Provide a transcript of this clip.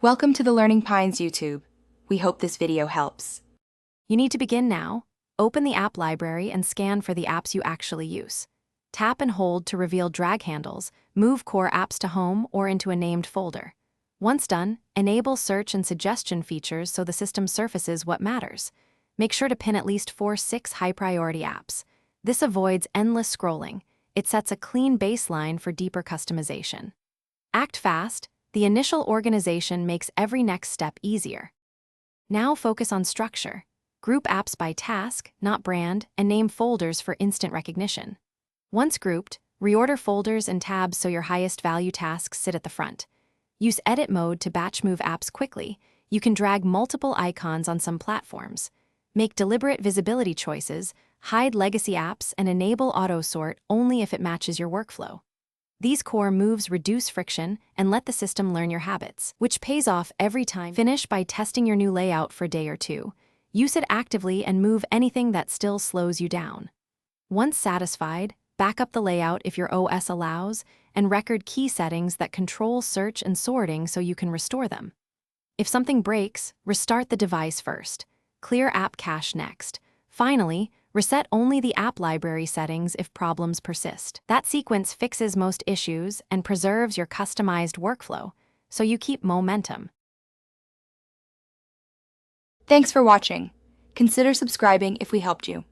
Welcome to the Learning Pines YouTube. We hope this video helps. You need to begin now. Open the app library and scan for the apps you actually use. Tap and hold to reveal drag handles, move core apps to home or into a named folder. Once done, enable search and suggestion features so the system surfaces what matters. Make sure to pin at least 4-6 high-priority apps. This avoids endless scrolling. It sets a clean baseline for deeper customization. Act fast. The initial organization makes every next step easier. Now focus on structure. Group apps by task, not brand, and name folders for instant recognition. Once grouped, reorder folders and tabs so your highest value tasks sit at the front. Use edit mode to batch move apps quickly. You can drag multiple icons on some platforms. Make deliberate visibility choices, hide legacy apps, and enable auto sort only if it matches your workflow. These core moves reduce friction and let the system learn your habits, which pays off every time. Finish by testing your new layout for a day or two. Use it actively and move anything that still slows you down. Once satisfied, back up the layout if your OS allows, and record key settings that control search and sorting so you can restore them. If something breaks, restart the device first. Clear app cache next. Finally, reset only the app library settings if problems persist. That sequence fixes most issues and preserves your customized workflow, so you keep momentum. Thanks for watching. Consider subscribing if we helped you.